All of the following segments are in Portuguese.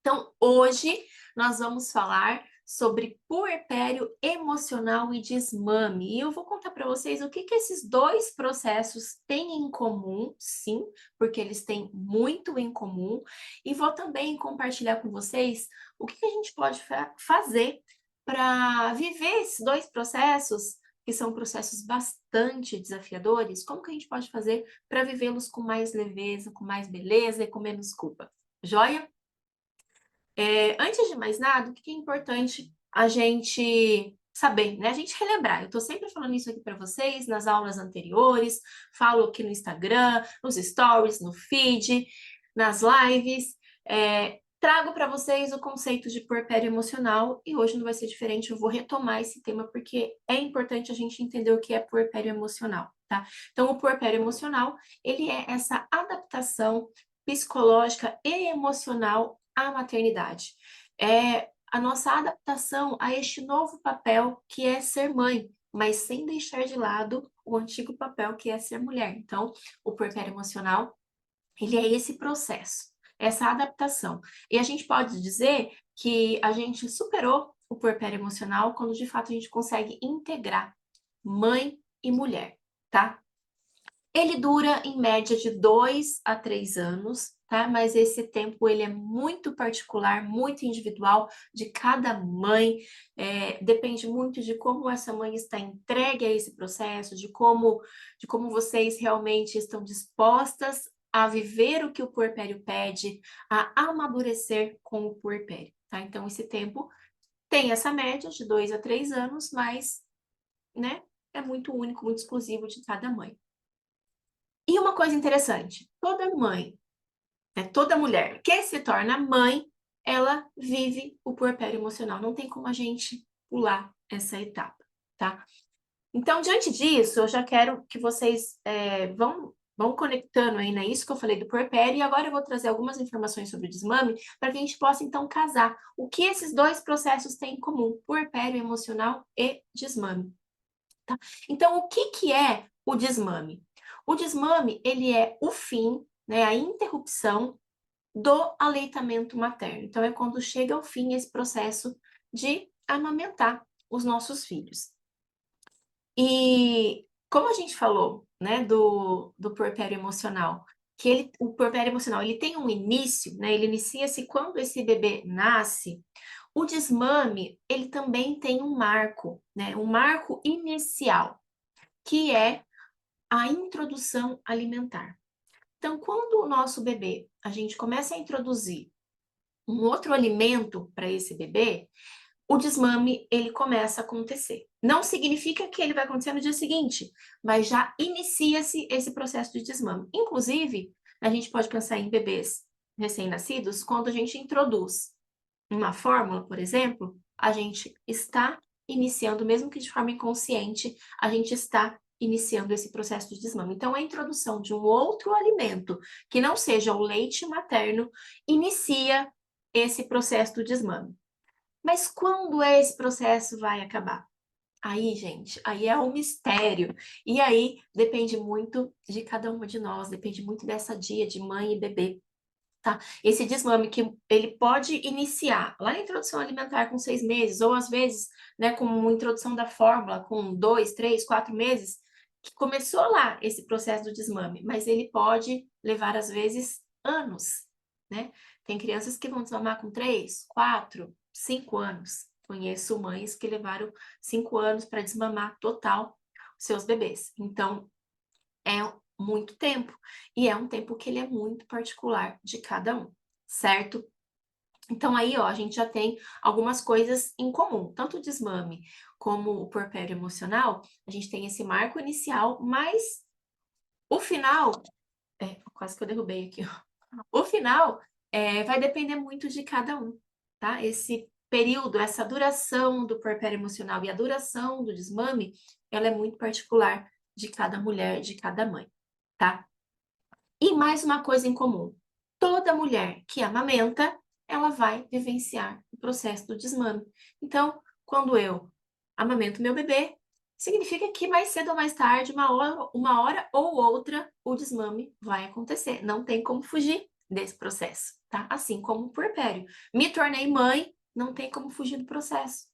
Então, hoje nós vamos falar sobre puerpério emocional e desmame. E eu vou contar para vocês o que que esses dois processos têm em comum, sim, porque eles têm muito em comum. E vou também compartilhar com vocês o que que a gente pode fazer para viver esses dois processos, que são processos bastante desafiadores. Como que a gente pode fazer para vivê-los com mais leveza, com mais beleza e com menos culpa? Joia? Antes de mais nada, o que é importante a gente saber, né? A gente relembrar. Eu estou sempre falando isso aqui para vocês nas aulas anteriores, falo aqui no Instagram, nos stories, no feed, nas lives. Trago para vocês o conceito de puerpério emocional e hoje não vai ser diferente. Eu vou retomar esse tema porque é importante a gente entender o que é puerpério emocional, tá? Então, o puerpério emocional, ele é essa adaptação psicológica e emocional à maternidade. É a nossa adaptação a este novo papel que é ser mãe, mas sem deixar de lado o antigo papel que é ser mulher. Então, o puerpério emocional, ele é esse processo, essa adaptação. E a gente pode dizer que a gente superou o puerpério emocional quando de fato a gente consegue integrar mãe e mulher, tá? Ele dura em média de 2 a 3 anos, tá? Mas esse tempo ele é muito particular, muito individual de cada mãe. Depende muito de como essa mãe está entregue a esse processo, de como vocês realmente estão dispostas a viver o que o puerpério pede, a amadurecer com o puerpério, tá? Então esse tempo tem essa média de 2 a 3 anos, mas, né, é muito único, muito exclusivo de cada mãe. E uma coisa interessante, toda mãe, né, toda mulher que se torna mãe, ela vive o puerpério emocional. Não tem como a gente pular essa etapa, tá? Então, diante disso, eu já quero que vocês vão conectando aí, né? Isso que eu falei do puerpério, e agora eu vou trazer algumas informações sobre o desmame para que a gente possa, então, casar o que esses dois processos têm em comum, puerpério emocional e desmame, tá? Então, o que que é o desmame? O desmame, ele é o fim, né, a interrupção do aleitamento materno. Então, é quando chega ao fim esse processo de amamentar os nossos filhos. E como a gente falou, né, do puerpério emocional, o puerpério emocional, ele tem um início, né, ele inicia-se quando esse bebê nasce. O desmame, ele também tem um marco, né, um marco inicial, que é a introdução alimentar. Então, quando o nosso bebê, a gente começa a introduzir um outro alimento para esse bebê, o desmame ele começa a acontecer. Não significa que ele vai acontecer no dia seguinte, mas já inicia-se esse processo de desmame. Inclusive, a gente pode pensar em bebês recém-nascidos, quando a gente introduz uma fórmula, por exemplo, a gente está iniciando, mesmo que de forma inconsciente, a gente está iniciando esse processo de desmame. Então, a introdução de um outro alimento que não seja o leite materno inicia esse processo do desmame. Mas quando esse processo vai acabar? Aí, gente, aí é um mistério. E aí depende muito de cada uma de nós, depende muito dessa dia de mãe e bebê. Tá? Esse desmame que ele pode iniciar lá na introdução alimentar com 6 meses, ou às vezes, né, com uma introdução da fórmula com 2, 3, 4 meses, que começou lá esse processo do desmame, mas ele pode levar, às vezes, anos, né? Tem crianças que vão desmamar com 3, 4, 5 anos. Conheço mães que levaram 5 anos para desmamar total seus bebês. Então, é muito tempo. E é um tempo que ele é muito particular de cada um, certo? Então aí, ó, a gente já tem algumas coisas em comum. Tanto o desmame como o puerpério emocional, a gente tem esse marco inicial, mas o final... quase que eu derrubei aqui, ó. O final vai depender muito de cada um, tá? Esse período, essa duração do puerpério emocional e a duração do desmame, ela é muito particular de cada mulher, de cada mãe, tá? E mais uma coisa em comum: toda mulher que amamenta, ela vai vivenciar o processo do desmame. Então, quando eu amamento meu bebê, significa que mais cedo ou mais tarde, uma hora ou outra, o desmame vai acontecer. Não tem como fugir desse processo, tá? Assim como o puerpério. Me tornei mãe, não tem como fugir do processo.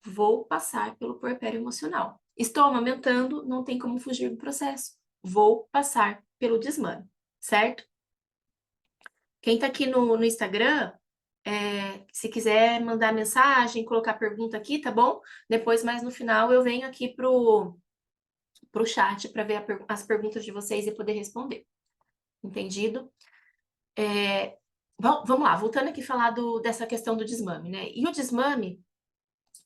Vou passar pelo puerpério emocional. Estou amamentando, não tem como fugir do processo. Vou passar pelo desmame, certo? Quem tá aqui no Instagram, se quiser mandar mensagem, colocar pergunta aqui, tá bom? Depois, mais no final, eu venho aqui pro chat para ver as perguntas de vocês e poder responder. Entendido? Vamos lá, voltando aqui a falar dessa questão do desmame, né? E o desmame,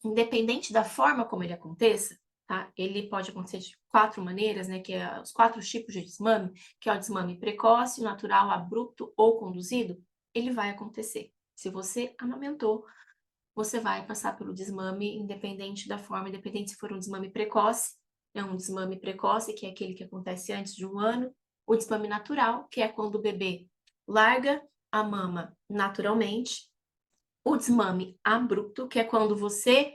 independente da forma como ele aconteça, tá? Ele pode acontecer de 4 maneiras, né? Que é os 4 tipos de desmame, que é o desmame precoce, natural, abrupto ou conduzido, ele vai acontecer. Se você amamentou, você vai passar pelo desmame, independente da forma, independente se for um desmame precoce, é um desmame precoce, que é aquele que acontece antes de 1 ano, o desmame natural, que é quando o bebê larga a mama naturalmente, o desmame abrupto, que é quando você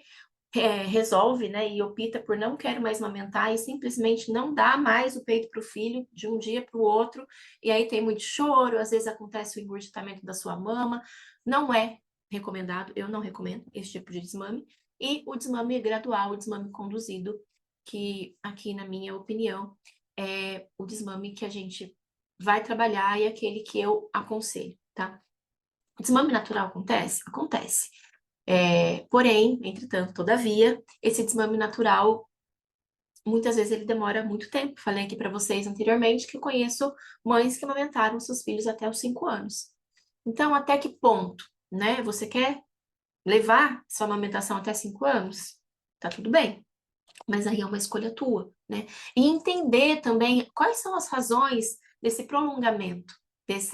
resolve, né, e opta por não quero mais amamentar e simplesmente não dá mais o peito para o filho de um dia para o outro, e aí tem muito choro, às vezes acontece o engurgitamento da sua mama, não é recomendado, eu não recomendo esse tipo de desmame, e o desmame gradual, o desmame conduzido, que aqui na minha opinião é o desmame que a gente vai trabalhar e aquele que eu aconselho, tá? O desmame natural acontece? Acontece. Porém, entretanto, todavia, esse desmame natural, muitas vezes ele demora muito tempo. Falei aqui para vocês anteriormente que eu conheço mães que amamentaram seus filhos até os 5 anos. Então, até que ponto, né? Você quer levar sua amamentação até 5 anos? Tá tudo bem. Mas aí é uma escolha tua, né? E entender também quais são as razões desse prolongamento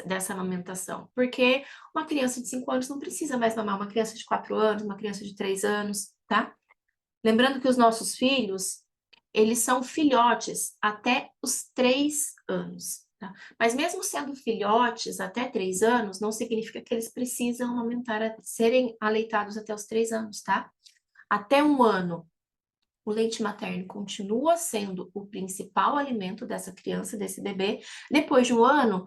dessa amamentação. Porque uma criança de 5 anos não precisa mais mamar uma criança de 4 anos, uma criança de 3 anos, tá? Lembrando que os nossos filhos, eles são filhotes até os 3 anos, tá? Mas mesmo sendo filhotes até 3 anos, não significa que eles precisam amamentar, serem aleitados até os 3 anos, tá? Até 1 ano, o leite materno continua sendo o principal alimento dessa criança, desse bebê. Depois de 1 ano,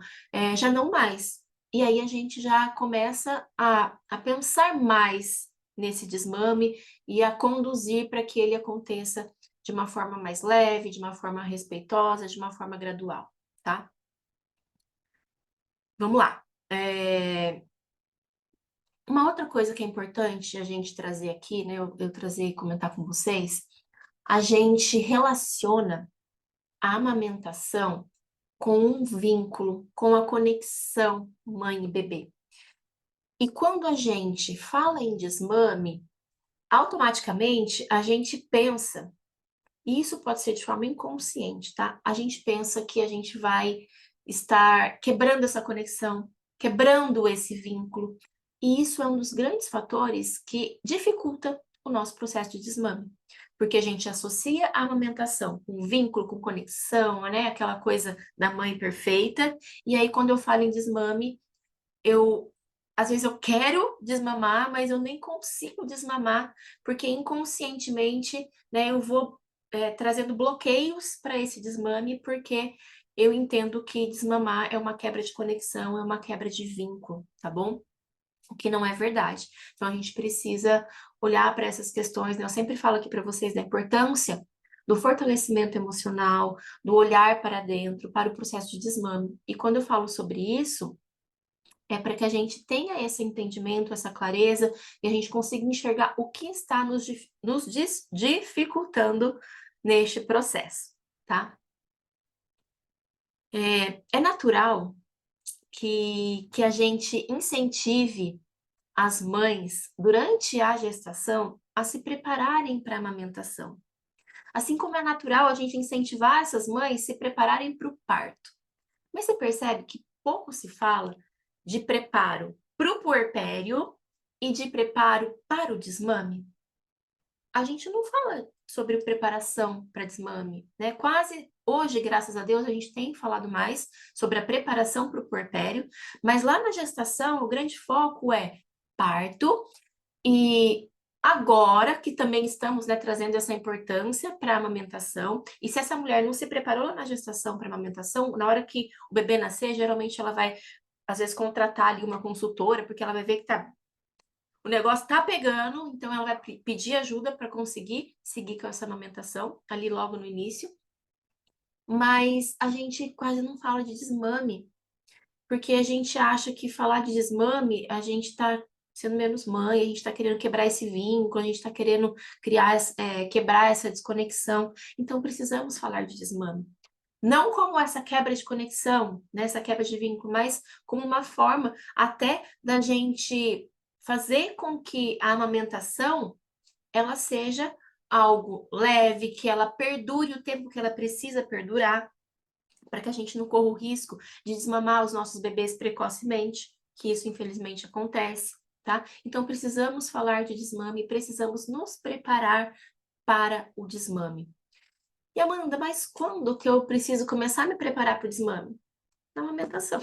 já não mais. E aí a gente já começa a pensar mais nesse desmame e a conduzir para que ele aconteça de uma forma mais leve, de uma forma respeitosa, de uma forma gradual, tá? Vamos lá. Uma outra coisa que é importante a gente trazer aqui, né? Eu trazer e comentar com vocês, a gente relaciona a amamentação com um vínculo, com a conexão mãe e bebê. E quando a gente fala em desmame, automaticamente a gente pensa, e isso pode ser de forma inconsciente, tá? A gente pensa que a gente vai estar quebrando essa conexão, quebrando esse vínculo. E isso é um dos grandes fatores que dificulta o nosso processo de desmame. Porque a gente associa a amamentação com vínculo, com conexão, né? Aquela coisa da mãe perfeita. E aí, quando eu falo em desmame, às vezes eu quero desmamar, mas eu nem consigo desmamar, porque inconscientemente, né, eu vou trazendo bloqueios para esse desmame, porque eu entendo que desmamar é uma quebra de conexão, é uma quebra de vínculo, tá bom? O que não é verdade. Então a gente precisa olhar para essas questões, né? Eu sempre falo aqui para vocês da importância do fortalecimento emocional, do olhar para dentro, para o processo de desmame. E quando eu falo sobre isso, é para que a gente tenha esse entendimento, essa clareza, e a gente consiga enxergar o que está nos dificultando neste processo, tá? É natural que a gente incentive as mães, durante a gestação, a se prepararem para a amamentação. Assim como é natural a gente incentivar essas mães a se prepararem para o parto. Mas você percebe que pouco se fala de preparo para o puerpério e de preparo para o desmame? A gente não fala sobre preparação para desmame, né? Quase hoje, graças a Deus, a gente tem falado mais sobre a preparação para o puerpério, mas lá na gestação o grande foco é parto e agora que também estamos, né, trazendo essa importância para a amamentação, e se essa mulher não se preparou lá na gestação para a amamentação, na hora que o bebê nascer, geralmente ela vai às vezes, contratar ali uma consultora, porque ela vai ver que o negócio tá pegando, então ela vai pedir ajuda para conseguir seguir com essa amamentação ali logo no início. Mas a gente quase não fala de desmame, porque a gente acha que falar de desmame, a gente tá sendo menos mãe, a gente tá querendo quebrar esse vínculo, a gente tá querendo quebrar essa desconexão. Então precisamos falar de desmame. Não como essa quebra de conexão, né, essa quebra de vínculo, mas como uma forma até da gente fazer com que a amamentação ela seja algo leve, que ela perdure o tempo que ela precisa perdurar, para que a gente não corra o risco de desmamar os nossos bebês precocemente, que isso infelizmente acontece, tá? Então precisamos falar de desmame, precisamos nos preparar para o desmame. E Amanda, mas quando que eu preciso começar a me preparar para o desmame? Na amamentação.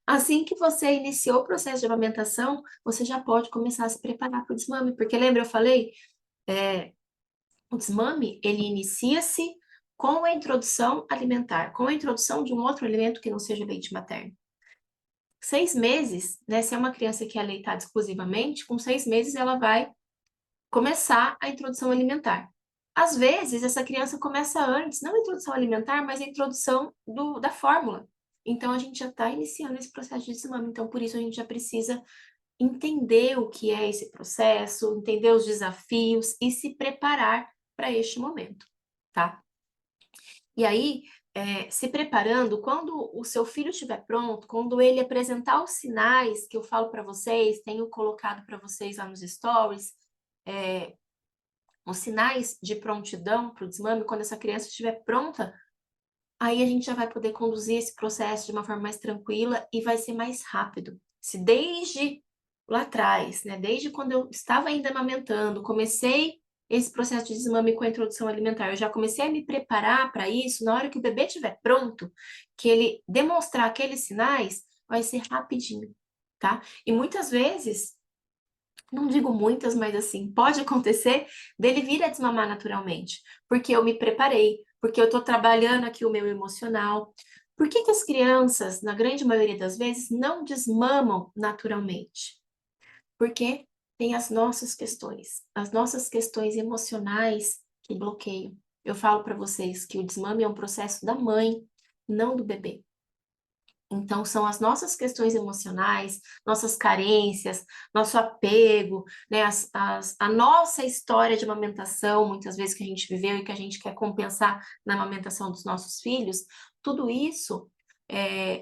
Assim que você iniciou o processo de amamentação, você já pode começar a se preparar para o desmame, porque lembra, eu falei, o desmame, ele inicia-se com a introdução alimentar, com a introdução de um outro alimento que não seja leite materno. 6 meses, né? Se é uma criança que é aleitada exclusivamente, com 6 meses ela vai começar a introdução alimentar. Às vezes, essa criança começa antes, não a introdução alimentar, mas a introdução da fórmula. Então, a gente já está iniciando esse processo de desmame. Então, por isso, a gente já precisa entender o que é esse processo, entender os desafios e se preparar para este momento, tá? E aí, se preparando, quando o seu filho estiver pronto, quando ele apresentar os sinais que eu falo para vocês, tenho colocado para vocês lá nos stories, os sinais de prontidão para o desmame, quando essa criança estiver pronta, aí a gente já vai poder conduzir esse processo de uma forma mais tranquila e vai ser mais rápido. Se desde lá atrás, né, desde quando eu estava ainda amamentando, comecei esse processo de desmame com a introdução alimentar, eu já comecei a me preparar para isso, na hora que o bebê estiver pronto, que ele demonstrar aqueles sinais, vai ser rapidinho, tá? E muitas vezes não digo muitas, mas assim, pode acontecer dele vir a desmamar naturalmente, porque eu me preparei, porque eu estou trabalhando aqui o meu emocional. Por que que as crianças, na grande maioria das vezes, não desmamam naturalmente? Porque tem as nossas questões emocionais que bloqueiam. Eu falo para vocês que o desmame é um processo da mãe, não do bebê. Então, são as nossas questões emocionais, nossas carências, nosso apego, né? A nossa história de amamentação, muitas vezes que a gente viveu e que a gente quer compensar na amamentação dos nossos filhos, tudo isso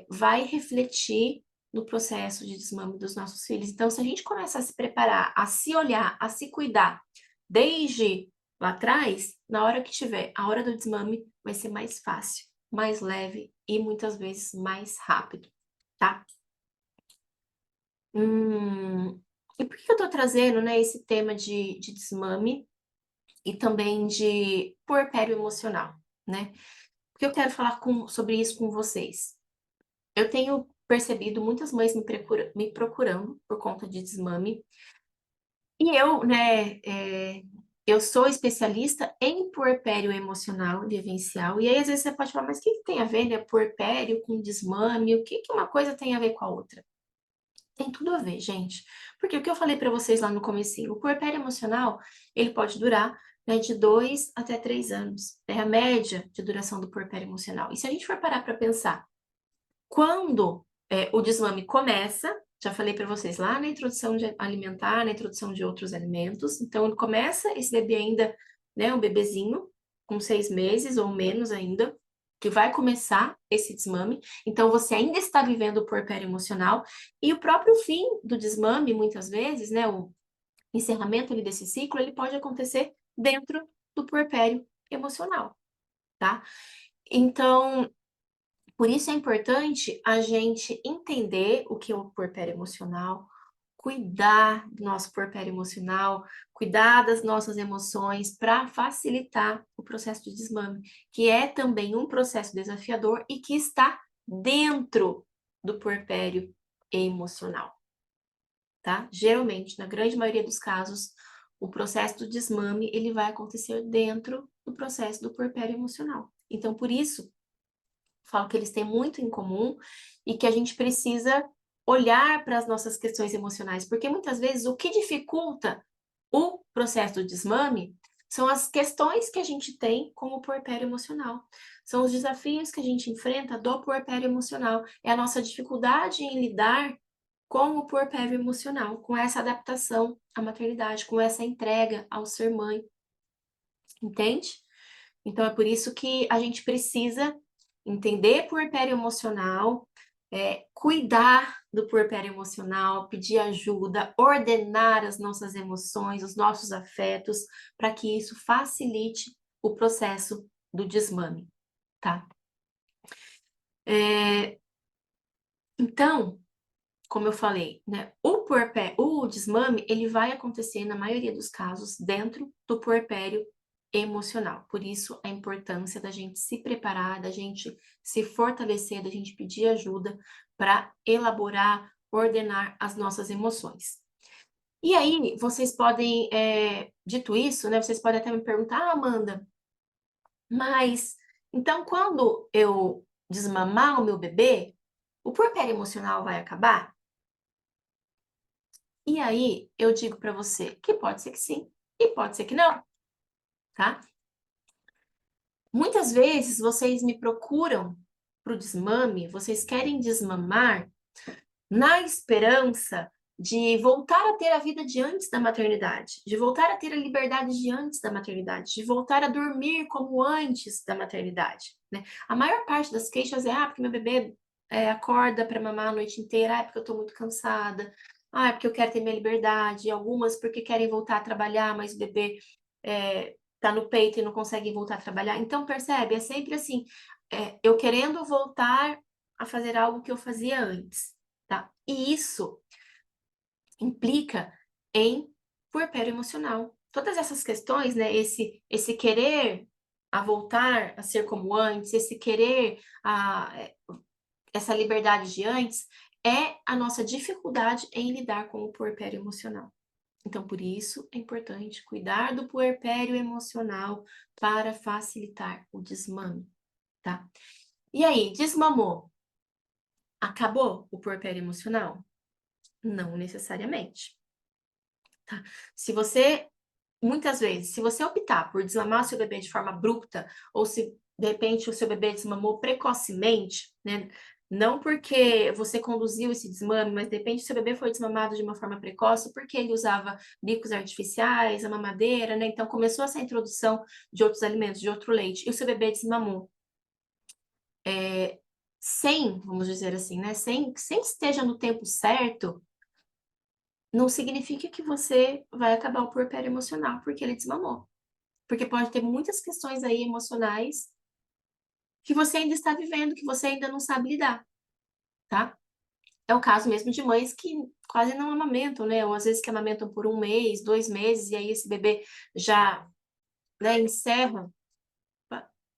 vai refletir no processo de desmame dos nossos filhos. Então, se a gente começa a se preparar, a se olhar, a se cuidar desde lá atrás, na hora que tiver a hora do desmame, vai ser mais fácil, mais leve e muitas vezes mais rápido, tá? E por que eu tô trazendo, né, esse tema de desmame e também de puerpério emocional, né? Porque eu quero falar sobre isso com vocês. Eu tenho percebido muitas mães me procurando por conta de desmame. E eu, né, eu sou especialista em puerpério emocional vivencial. E aí, às vezes, você pode falar, mas o que que tem a ver, né, puerpério com desmame? O que que uma coisa tem a ver com a outra? Tem tudo a ver, gente. Porque o que eu falei para vocês lá no comecinho, o puerpério emocional, ele pode durar, né, de 2 até 3 anos. É a média de duração do puerpério emocional. E se a gente for parar para pensar, quando o desmame começa, já falei para vocês lá na introdução de alimentar, na introdução de outros alimentos, então ele começa esse bebê ainda, né, um bebezinho, com 6 meses ou menos ainda, que vai começar esse desmame, então você ainda está vivendo o puerpério emocional, e o próprio fim do desmame, muitas vezes, né, o encerramento ali desse ciclo, ele pode acontecer dentro do puerpério emocional, tá? Então, por isso é importante a gente entender o que é o puerpério emocional, cuidar do nosso puerpério emocional, cuidar das nossas emoções para facilitar o processo de desmame, que é também um processo desafiador e que está dentro do puerpério emocional, tá? Geralmente, na grande maioria dos casos, o processo do desmame, ele vai acontecer dentro do processo do puerpério emocional. Então, por isso, falo que eles têm muito em comum e que a gente precisa olhar para as nossas questões emocionais, porque muitas vezes o que dificulta o processo do desmame são as questões que a gente tem com o puerpério emocional. São os desafios que a gente enfrenta do puerpério emocional. É a nossa dificuldade em lidar com o puerpério emocional, com essa adaptação à maternidade, com essa entrega ao ser mãe. Entende? Então é por isso que a gente precisa entender puerpério emocional, cuidar do puerpério emocional, pedir ajuda, ordenar as nossas emoções, os nossos afetos, para que isso facilite o processo do desmame, tá? Então, como eu falei, né, o desmame, ele vai acontecer, na maioria dos casos, dentro do puerpério emocional. Por isso, a importância da gente se preparar, da gente se fortalecer, da gente pedir ajuda para elaborar, ordenar as nossas emoções. E aí, vocês podem, dito isso, né, vocês podem até me perguntar, Amanda, mas então quando eu desmamar o meu bebê, o puerpério emocional vai acabar? E aí, eu digo para você que pode ser que sim e pode ser que não, tá? Muitas vezes vocês me procuram para o desmame, vocês querem desmamar na esperança de voltar a ter a vida de antes da maternidade, de voltar a ter a liberdade de antes da maternidade, de voltar a dormir como antes da maternidade, né? A maior parte das queixas é, porque meu bebê acorda para mamar a noite inteira, porque eu estou muito cansada, porque eu quero ter minha liberdade, algumas porque querem voltar a trabalhar, mas o bebê tá no peito e não consegue voltar a trabalhar. Então, percebe? É sempre assim, eu querendo voltar a fazer algo que eu fazia antes, tá? E isso implica em puerpério emocional. Todas essas questões, né? Esse querer a voltar a ser como antes, esse querer essa liberdade de antes, é a nossa dificuldade em lidar com o puerpério emocional. Então, por isso, é importante cuidar do puerpério emocional para facilitar o desmame, tá? E aí, desmamou? Acabou o puerpério emocional? Não necessariamente, tá? Se você, muitas vezes, se você optar por desmamar o seu bebê de forma abrupta, ou se de repente o seu bebê desmamou precocemente, né? Não porque você conduziu esse desmame, mas de repente o seu bebê foi desmamado de uma forma precoce porque ele usava bicos artificiais, a mamadeira, né? Então começou essa introdução de outros alimentos, de outro leite, e o seu bebê desmamou. Sem, vamos dizer assim, né? Sem esteja no tempo certo, não significa que você vai acabar o puerpério emocional porque ele desmamou. Porque pode ter muitas questões aí emocionais que você ainda está vivendo, que você ainda não sabe lidar, tá? É o caso mesmo de mães que quase não amamentam, né? Ou às vezes que amamentam por 1 mês, 2 meses, e aí esse bebê já, né, encerra.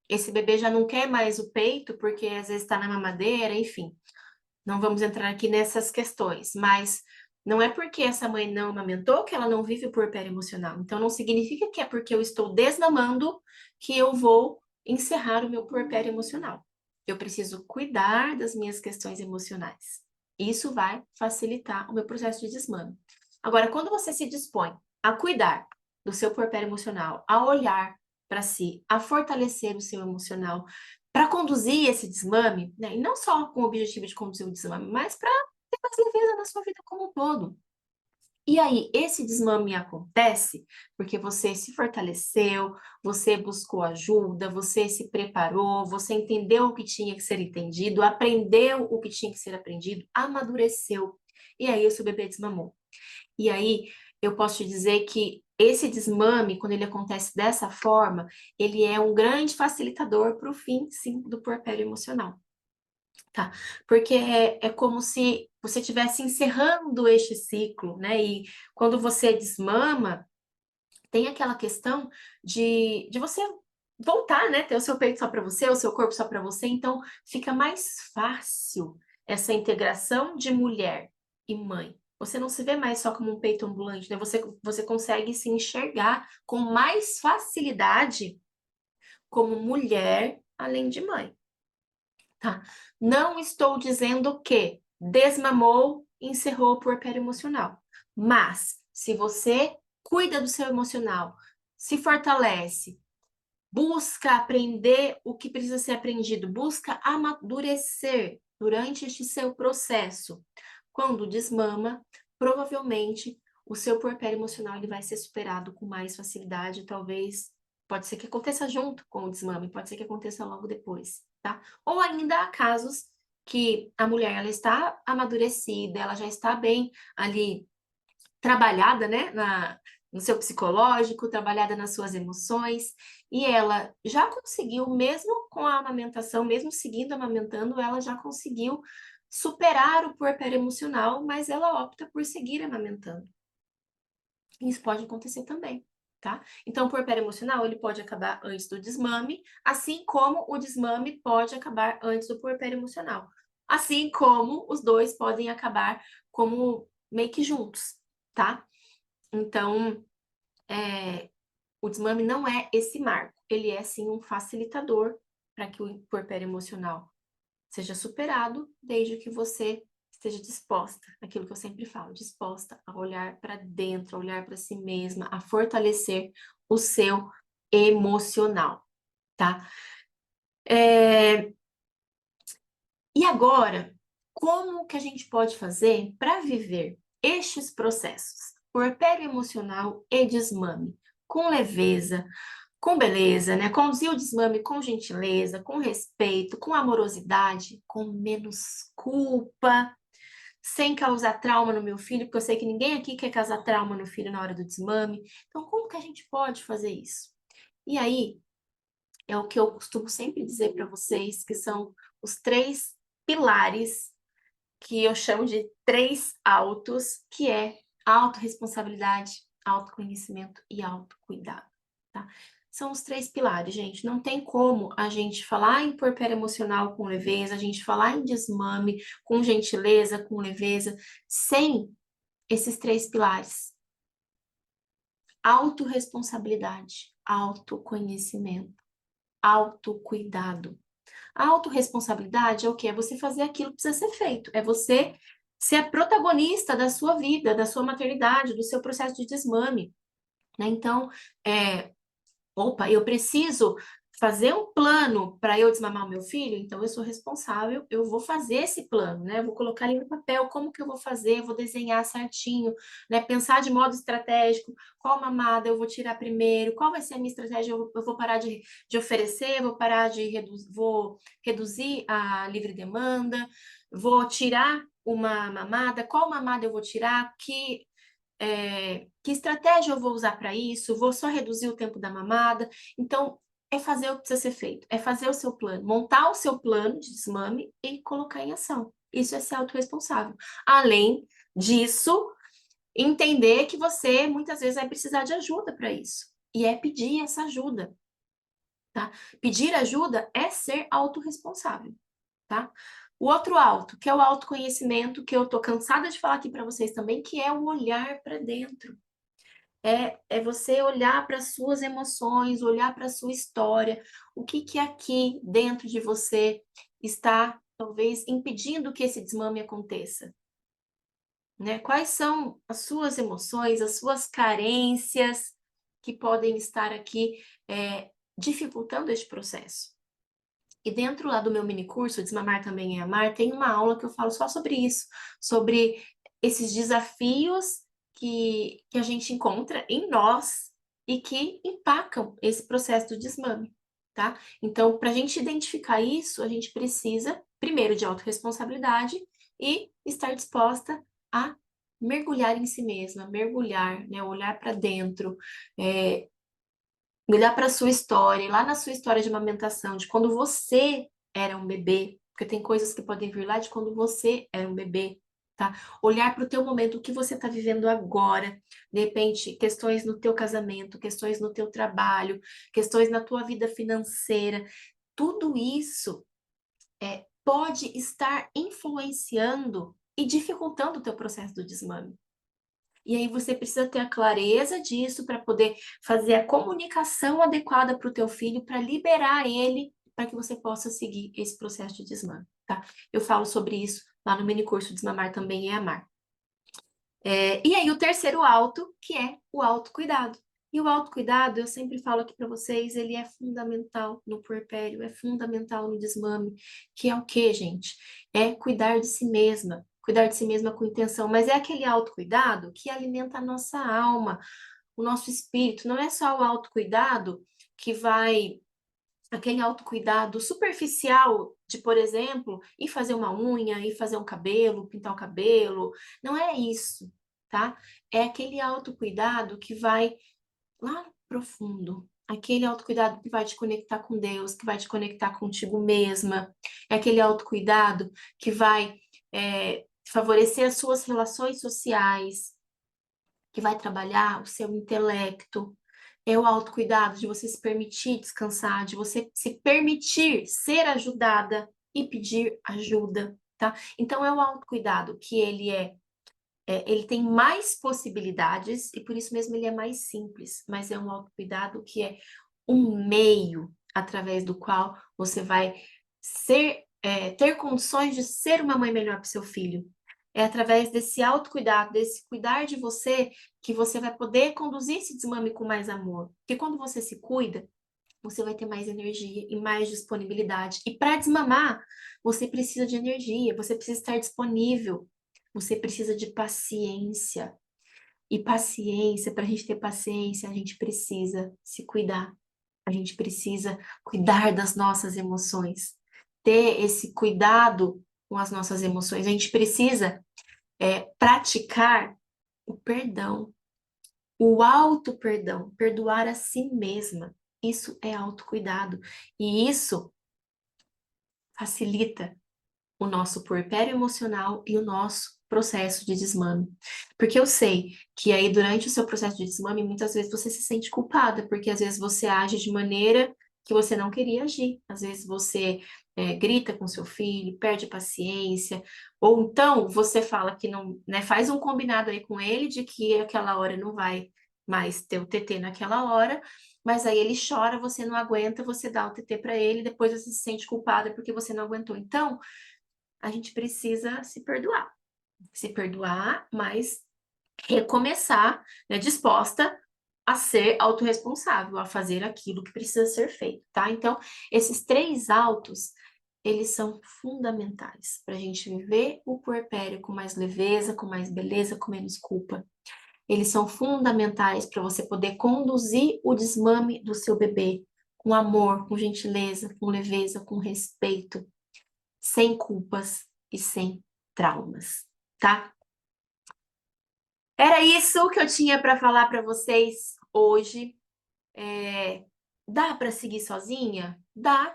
Esse bebê já não quer mais o peito, porque às vezes está na mamadeira, enfim. Não vamos entrar aqui nessas questões, mas não é porque essa mãe não amamentou que ela não vive o puerpério emocional. Então, não significa que é porque eu estou desmamando que eu vou encerrar o meu puerpério emocional. Eu preciso cuidar das minhas questões emocionais. Isso vai facilitar o meu processo de desmame. Agora, quando você se dispõe a cuidar do seu puerpério emocional, a olhar para si, a fortalecer o seu emocional, para conduzir esse desmame, né? E não só com o objetivo de conduzir o desmame, mas para ter mais leveza na sua vida como um todo. E aí, esse desmame acontece porque você se fortaleceu, você buscou ajuda, você se preparou, você entendeu o que tinha que ser entendido, aprendeu o que tinha que ser aprendido, amadureceu. E aí, o seu bebê desmamou. E aí, eu posso te dizer que esse desmame, quando ele acontece dessa forma, ele é um grande facilitador para o fim, sim, do puerpério emocional, tá? Porque é como se você estivesse encerrando este ciclo, né? E quando você desmama, tem aquela questão de você voltar, né? Ter o seu peito só para você, o seu corpo só para você, então fica mais fácil essa integração de mulher e mãe. Você não se vê mais só como um peito ambulante, né? Você consegue se enxergar com mais facilidade como mulher além de mãe, tá? Não estou dizendo que desmamou, encerrou o puerpério emocional. Mas, se você cuida do seu emocional, se fortalece, busca aprender o que precisa ser aprendido, busca amadurecer durante este seu processo. Quando desmama, provavelmente o seu puerpério emocional ele vai ser superado com mais facilidade, talvez pode ser que aconteça junto com o desmame, pode ser que aconteça logo depois, tá? Ou ainda há casos que a mulher ela está amadurecida, ela já está bem ali trabalhada, né, no seu psicológico, trabalhada nas suas emoções, e ela já conseguiu, mesmo com a amamentação, mesmo seguindo amamentando, ela já conseguiu superar o puerpério emocional, mas ela opta por seguir amamentando. Isso pode acontecer também, tá? Então, o puerpério emocional, ele pode acabar antes do desmame, assim como o desmame pode acabar antes do puerpério emocional. Assim como os dois podem acabar como meio que juntos, tá? Então, o desmame não é esse marco, ele é sim um facilitador para que o puerpério emocional seja superado, desde que você esteja disposta, aquilo que eu sempre falo, disposta a olhar para dentro, a olhar para si mesma, a fortalecer o seu emocional, tá? E agora, como que a gente pode fazer para viver estes processos, puerpério emocional e desmame, com leveza, com beleza, né? Conduzir o desmame com gentileza, com respeito, com amorosidade, com menos culpa, sem causar trauma no meu filho, porque eu sei que ninguém aqui quer causar trauma no filho na hora do desmame. Então, como que a gente pode fazer isso? E aí, é o que eu costumo sempre dizer para vocês, que são os três pilares que eu chamo de três autos, que é autorresponsabilidade, autoconhecimento e autocuidado, tá? São os três pilares, gente. Não tem como a gente falar em puerpério emocional com leveza, a gente falar em desmame com gentileza, com leveza, sem esses três pilares. Autorresponsabilidade, autoconhecimento, autocuidado. A autorresponsabilidade é o quê? É você fazer aquilo que precisa ser feito. É você ser a protagonista da sua vida, da sua maternidade, do seu processo de desmame, né? Então, eu preciso fazer um plano para eu desmamar o meu filho, então eu sou responsável, eu vou fazer esse plano, né? Eu vou colocar ali no papel como que eu vou fazer, vou desenhar certinho, né? Pensar de modo estratégico, qual mamada eu vou tirar primeiro, qual vai ser a minha estratégia, eu vou parar de oferecer, vou parar de vou reduzir a livre demanda, vou tirar uma mamada, qual mamada eu vou tirar, que estratégia eu vou usar para isso? Vou só reduzir o tempo da mamada? Então, é fazer o que precisa ser feito, é fazer o seu plano, montar o seu plano de desmame e colocar em ação. Isso é ser autorresponsável. Além disso, entender que você muitas vezes vai precisar de ajuda para isso. E é pedir essa ajuda, tá? Pedir ajuda é ser autorresponsável, tá? O outro auto, que é o autoconhecimento, que eu tô cansada de falar aqui para vocês também, que é o olhar para dentro. É você olhar para as suas emoções, olhar para a sua história, o que que aqui dentro de você está, talvez, impedindo que esse desmame aconteça, né? Quais são as suas emoções, as suas carências que podem estar aqui dificultando este processo? E dentro lá do meu mini curso, Desmamar Também é Amar, tem uma aula que eu falo só sobre isso, sobre esses desafios que a gente encontra em nós e que empacam esse processo do desmame, tá? Então, para a gente identificar isso, a gente precisa, primeiro, de autorresponsabilidade e estar disposta a mergulhar em si mesma, mergulhar, né? Olhar para dentro, é, olhar para a sua história, lá na sua história de amamentação, de quando você era um bebê, porque tem coisas que podem vir lá de quando você era um bebê, tá? Olhar para o teu momento, o que você está vivendo agora, de repente, questões no teu casamento, questões no teu trabalho, questões na tua vida financeira, tudo isso pode estar influenciando e dificultando o teu processo do desmame. E aí você precisa ter a clareza disso para poder fazer a comunicação adequada para o teu filho, para liberar ele para que você possa seguir esse processo de desmame, tá? Eu falo sobre isso lá no mini curso Desmamar Também é Amar. E aí o terceiro auto, que é o autocuidado. E o autocuidado, eu sempre falo aqui para vocês, ele é fundamental no puerpério, é fundamental no desmame, que é o quê, gente? É cuidar de si mesma, cuidar de si mesma com intenção, mas é aquele autocuidado que alimenta a nossa alma, o nosso espírito. Não é só o autocuidado que vai, aquele autocuidado superficial de, por exemplo, ir fazer uma unha, ir fazer um cabelo, pintar o cabelo. Não é isso, tá? É aquele autocuidado que vai lá no profundo. Aquele autocuidado que vai te conectar com Deus, que vai te conectar contigo mesma. É aquele autocuidado que vai favorecer as suas relações sociais, que vai trabalhar o seu intelecto. É o autocuidado de você se permitir descansar, de você se permitir ser ajudada e pedir ajuda, tá? Então é o autocuidado que ele tem mais possibilidades e por isso mesmo ele é mais simples, mas é um autocuidado que é um meio através do qual você vai ter condições de ser uma mãe melhor para o seu filho. É através desse autocuidado, desse cuidar de você, que você vai poder conduzir esse desmame com mais amor. Porque quando você se cuida, você vai ter mais energia e mais disponibilidade. E para desmamar, você precisa de energia, você precisa estar disponível, você precisa de paciência. E paciência, para a gente ter paciência, a gente precisa se cuidar. A gente precisa cuidar das nossas emoções, ter esse cuidado com as nossas emoções. A gente precisa praticar o perdão, o auto-perdão, perdoar a si mesma. Isso é autocuidado. E isso facilita o nosso puerpério emocional e o nosso processo de desmame. Porque eu sei que aí durante o seu processo de desmame, muitas vezes você se sente culpada, porque às vezes você age de maneira que você não queria agir. Às vezes você grita com seu filho, perde a paciência, ou então você fala que não, né, faz um combinado aí com ele de que aquela hora não vai mais ter o TT naquela hora, mas aí ele chora, você não aguenta, você dá o TT para ele, depois você se sente culpada porque você não aguentou. Então, a gente precisa se perdoar, mas recomeçar, né, disposta a ser autorresponsável, a fazer aquilo que precisa ser feito, tá? Então, esses três autos, eles são fundamentais para a gente viver o puerpério com mais leveza, com mais beleza, com menos culpa. Eles são fundamentais para você poder conduzir o desmame do seu bebê com amor, com gentileza, com leveza, com respeito, sem culpas e sem traumas, tá? Era isso que eu tinha para falar para vocês hoje. Dá para seguir sozinha? Dá.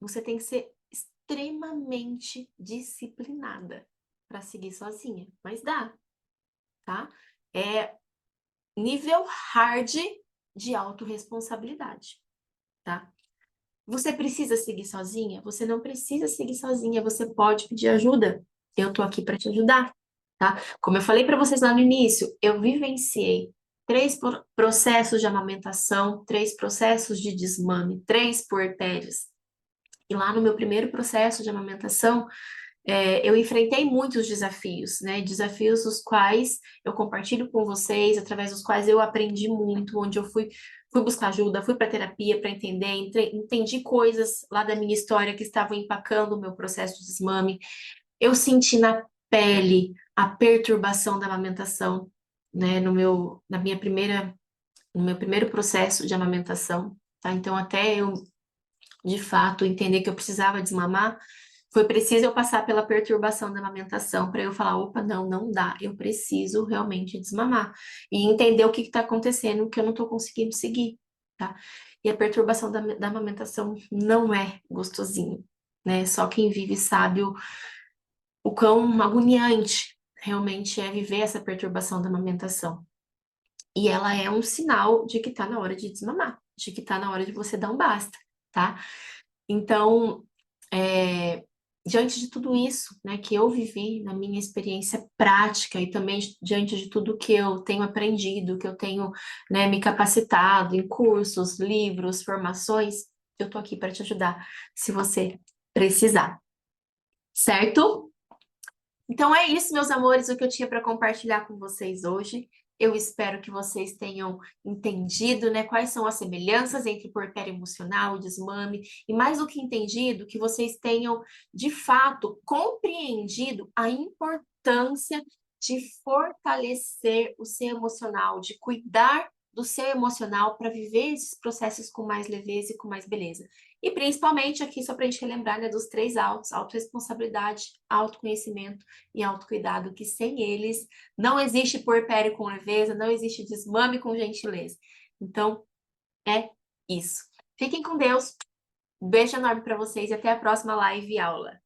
Você tem que ser extremamente disciplinada para seguir sozinha, mas dá, tá? É nível hard de autorresponsabilidade, tá? Você precisa seguir sozinha? Você não precisa seguir sozinha, você pode pedir ajuda. Eu tô aqui para te ajudar, tá? Como eu falei para vocês lá no início, eu vivenciei processos de amamentação, 3 processos de desmame, 3 puerpérios. E lá no meu primeiro processo de amamentação, eu enfrentei muitos desafios, né? Desafios os quais eu compartilho com vocês, através dos quais eu aprendi muito, onde eu fui buscar ajuda, fui para terapia para entender, entendi coisas lá da minha história que estavam empacando o meu processo de desmame. Eu senti na pele a perturbação da amamentação, né? No meu primeiro processo de amamentação, tá? Então, até eu, de fato, entender que eu precisava desmamar, foi preciso eu passar pela perturbação da amamentação para eu falar, opa, não, não dá, eu preciso realmente desmamar. E entender o que está acontecendo, que eu não estou conseguindo seguir, tá? E a perturbação da amamentação não é gostosinho, né? Só quem vive sabe o quão agoniante realmente é viver essa perturbação da amamentação. E ela é um sinal de que tá na hora de desmamar, de que tá na hora de você dar um basta, tá? Então, diante de tudo isso, né, que eu vivi na minha experiência prática e também diante de tudo que eu tenho aprendido, que eu tenho, né, me capacitado em cursos, livros, formações, eu tô aqui para te ajudar se você precisar, certo? Então é isso, meus amores, o que eu tinha para compartilhar com vocês hoje. Eu espero que vocês tenham entendido, né, quais são as semelhanças entre puerpério emocional e desmame, e mais do que entendido, que vocês tenham de fato compreendido a importância de fortalecer o seu emocional, de cuidar do seu emocional para viver esses processos com mais leveza e com mais beleza. E principalmente aqui, só para a gente relembrar, né, dos três autos: autorresponsabilidade, autoconhecimento e autocuidado, que sem eles não existe puerpério com leveza, não existe desmame com gentileza. Então, é isso. Fiquem com Deus. Um beijo enorme para vocês e até a próxima live e aula.